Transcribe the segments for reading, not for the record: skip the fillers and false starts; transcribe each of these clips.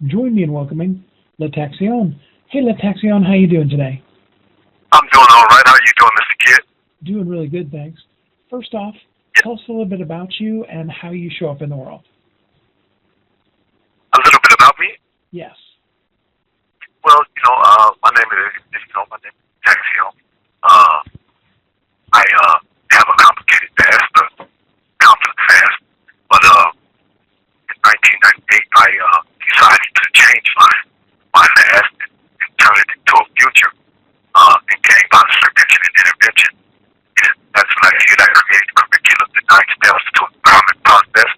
join me in welcoming Lataxion. Hey, Lataxion, how you doing today? I'm doing all right. How are you doing, Mr. Kid? Doing really good, thanks. First off, tell us a little bit about you and how you show up in the world. A little bit about me? Yes. Well, my name is Taxion. I have a complicated past, a complex past, but in 1998, I decided to change my past and turn it into a future, and came by prevention and intervention. And that's what I did. I created curriculum, the 9 steps to empowerment process,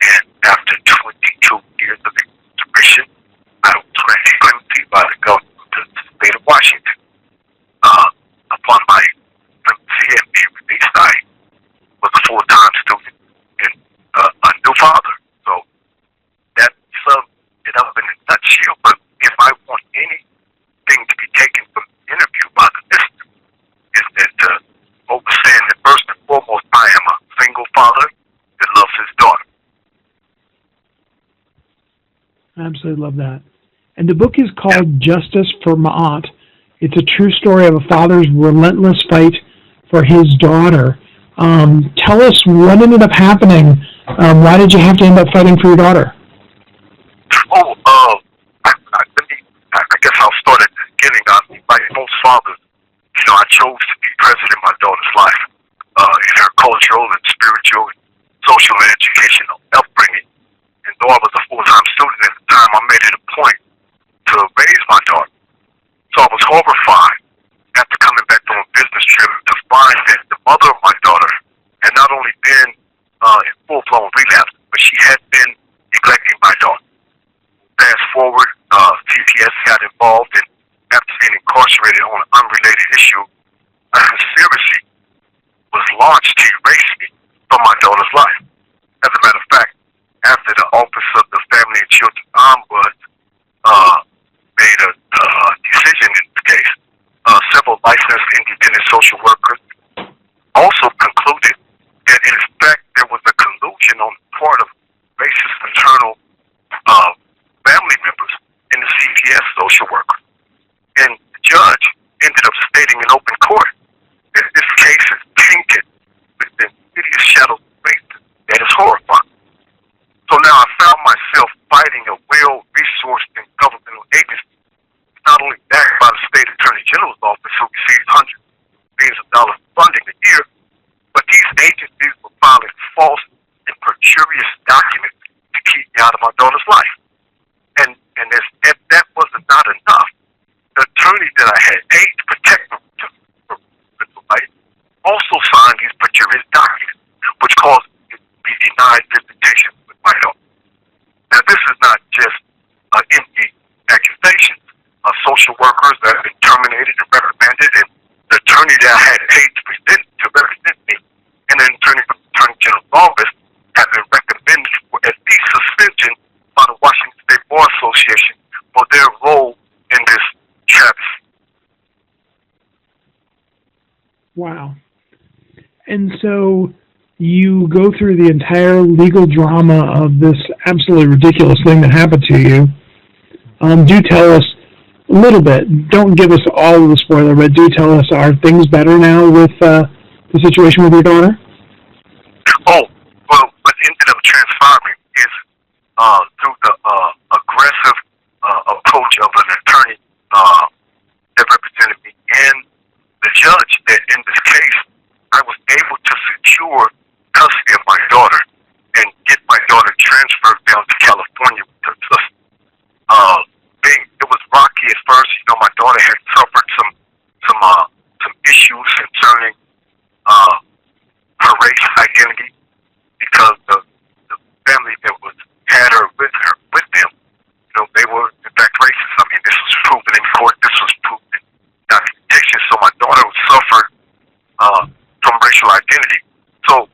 and after 22 years of integration, I was granted clemency by the government of the state of Washington. Upon my clemency and being released, I was a full-time student and a new father. So that sums it up in a nutshell. But if I want anything to be taken from the interview by the listener, is that overstand that first and foremost, I am a single father that loves his daughter. I absolutely love that. And the book is called Justice for Ma'at. It's a true story of a father's relentless fight for his daughter. Tell us what ended up happening. Why did you have to end up fighting for your daughter? I guess I'll start at the beginning. Like most fathers, I chose to be present in my daughter's life, in her cultural and spiritual and social and educational upbringing. And though I was a full-time student at the time, I made it a point to raise my daughter. So I was horrified after coming back from a business trip to find that the mother of my daughter had not only been in full-blown relapse, but she had been neglecting my daughter. Fast forward, CPS got involved, and after being incarcerated on an unrelated issue, a conspiracy was launched to erase me from my daughter's life. As a matter of fact, after the Office of the Family and Children Ombuds made a decision in this case, several licensed independent social workers also concluded that in fact there was a collusion on the part of racist internal family members in the CPS social worker. And the judge ended up stating in open court that this case is tainted with the insidious shadows of racism that is horrifying. So now I found myself fighting a well-resourced and governmental agency, not only backed by the state attorney general's office, who receives hundreds of millions of dollars of funding a year, but these agencies were filing false and perjurious documents to keep me out of my daughter's life. And if that wasn't not enough, the attorney that I had paid to protect my life also signed these perjurious documents, which caused me to be denied visitation with my daughter. Now, this is not just empty accusations. Social workers that have been terminated and reprimanded, and the attorney that I had paid to represent me, and an attorney from the Attorney General's office have been recommended for at least suspension by the Washington State Bar Association for their role in this travesty. Wow. And so you go through the entire legal drama of this absolutely ridiculous thing that happened to you. Do tell us a little bit. Don't give us all of the spoiler, but do tell us, are things better now with the situation with your daughter? Oh, well, what ended up transpiring is through the aggressive approach of an attorney that represented me and the judge, that in this case, I was able to secure custody of my daughter and get my daughter transferred down to California with her sister. It was rocky at first. My daughter had suffered some issues concerning her race identity because the family that had her with them, they were in fact racist. I mean, this was proven in court. This was proven in documentation. So my daughter suffered from racial identity. So,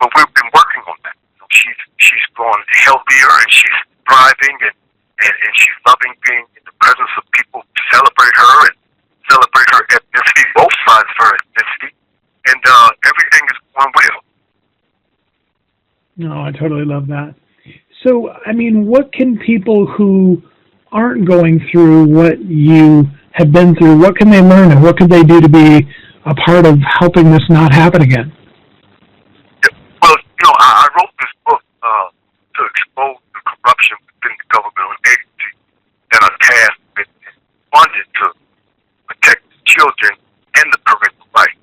but we've been working on that. She's grown healthier and she's thriving and she's loving being in the presence of people who celebrate her and celebrate her ethnicity, both sides of her ethnicity, and everything is going well. No, I totally love that. So, I mean, what can people who aren't going through what you have been through, what can they learn and what can they do to be a part of helping this not happen again? Well, I wrote this book to expose the corruption within the governmental agency that are tasked with and funded to protect the children and the parental rights.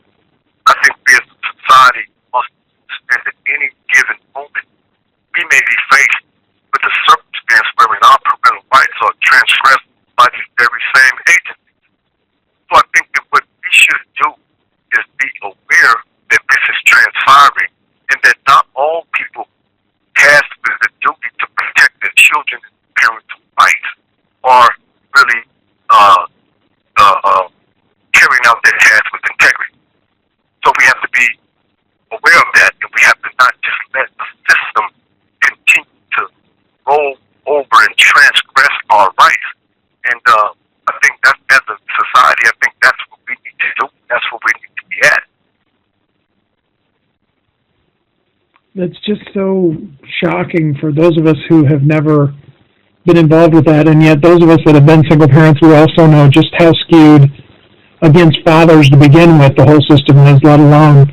I think we as a society must understand at any given moment we may be faced with a circumstance wherein our parental rights are transgressed by these very same agencies. So I think that what we should do is be aware that this is transpiring and that not all people tasked with the duty to protect their children and parental rights are really carrying out their task with integrity. So we have to be aware of that, and we have to not just let the system continue to roll over and transgress our rights. And I think that as a society, I think that's what we need to do. That's what we need to be at. That's just so shocking for those of us who have never been involved with that, and yet those of us that have been single parents, we also know just how skewed against fathers to begin with the whole system is, let alone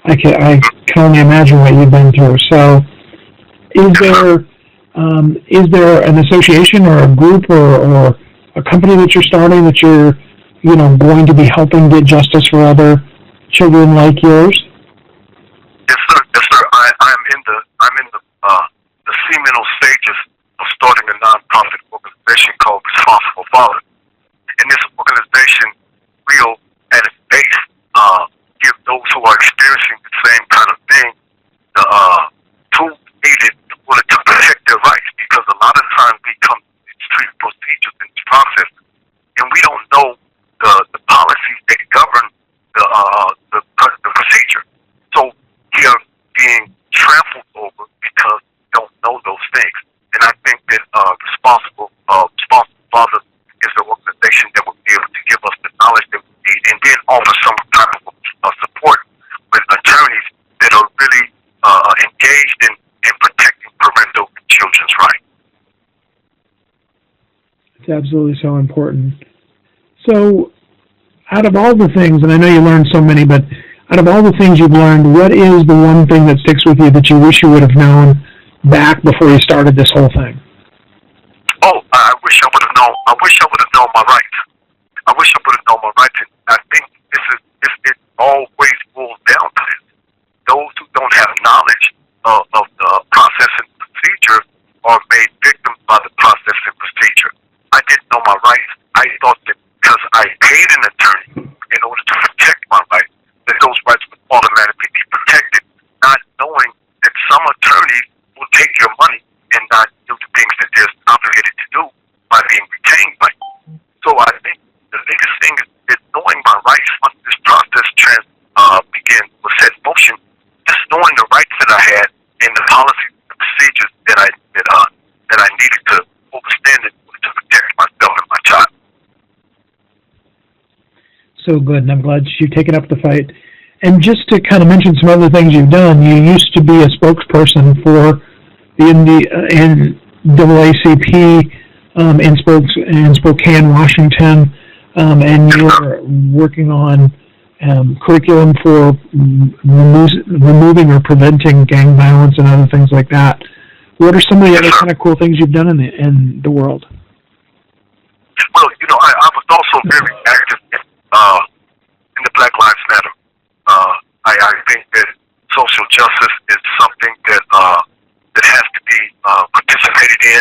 I can only imagine what you've been through. So is there an association or a group or a company that you're starting that you're going to be helping get justice for other children like yours? Yes, sir. Yes, sir. I'm in the seminal stages of starting a nonprofit organization called Responsible Father. And this organization will, at its base, give those who are experiencing the same kind of thing the tools needed in order to protect their rights. Because a lot of times we come to these treaty procedures in this process, and we don't know the policies that govern the procedure. So we are being trampled over because we don't know those things. And I think that Responsible Father is an organization that will be able to give us the knowledge that we need, and then offer some type of support with attorneys that are really engaged in protecting parental and children's rights. It's absolutely so important. So, out of all the things, and I know you learned so many, but out of all the things you've learned, what is the one thing that sticks with you that you wish you would have known back before you started this whole thing? Oh, I wish I would have known. I wish I would have known my rights. I wish I would have known my rights. And I think it always boils down to this. Those who don't have knowledge of the process and procedure are made victims by the process and procedure. I didn't know my rights. I thought that because I paid an attorney in order to protect my rights, that those rights would automatically be protected, not knowing that some attorneys will take your money and not do the things that they're obligated to do by being retained. So I think the biggest thing is knowing my rights once this process was set in motion, just knowing the rights that I had and the policies and procedures that I needed to overstand it to protect myself and my child. So good, and I'm glad you've taken up the fight. And just to kind of mention some other things you've done, you used to be a spokesperson for the NAACP in Spokane, Washington, and you're working on curriculum for removing or preventing gang violence and other things like that. What are some of the other kind of cool things you've done in the world? Well, I was also very active in the Black Lives Matter. I think that social justice is something that has to be participated in,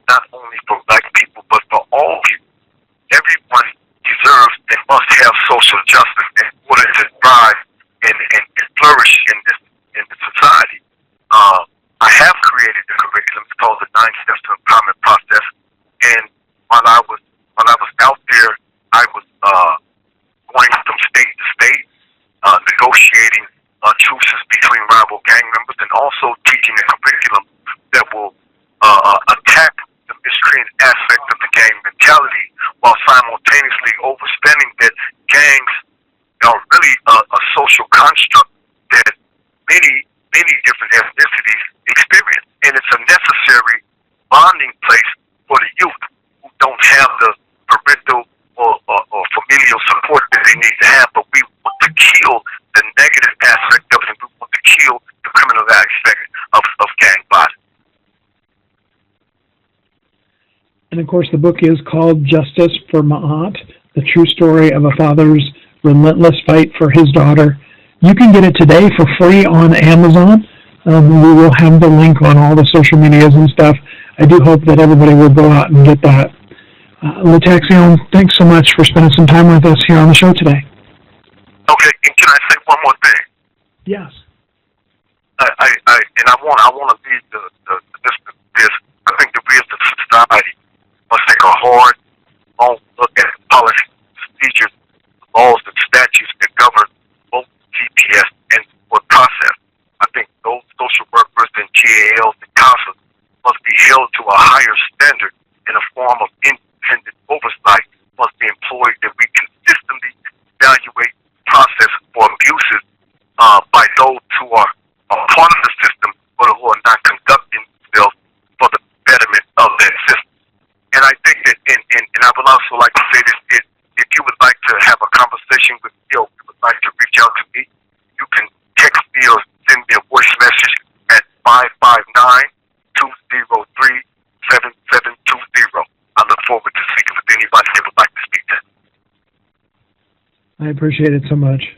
not only for Black people, but for all people. Everyone deserves and must have social justice in order to thrive and flourish in the society. I have created the curriculum. It's called the 9 Steps to Empowerment Process. And while I was out there, I was going from state to state, negotiating truces between rival gang members, and also teaching a curriculum that will attack the miscreant aspect of the gang mentality, while simultaneously overstanding that gangs And of course, the book is called Justice for Ma'at, the true story of a father's relentless fight for his daughter. You can get it today for free on Amazon. We will have the link on all the social medias and stuff. I do hope that everybody will go out and get that. Lataxion, thanks so much for spending some time with us here on the show today. Okay, and can I say one more thing? Yes. I want to leave this. I think that we as a society must take a hard, long look at policies, procedures, laws, and statutes that govern both TPS and work process. I think those social workers and GALs and counselors must be held to a higher standard in a form of independent oversight must be employed that we consistently evaluate process for abuses by those who are part of the system but who are not conducting themselves for the betterment of that system. And I think that, and I would also like to say this, if you would like to have a conversation with me or you would like to reach out to me, you can text me or send me a voice message at 559-203-7720. I look forward to speaking with anybody that would like to speak to. I appreciate it so much.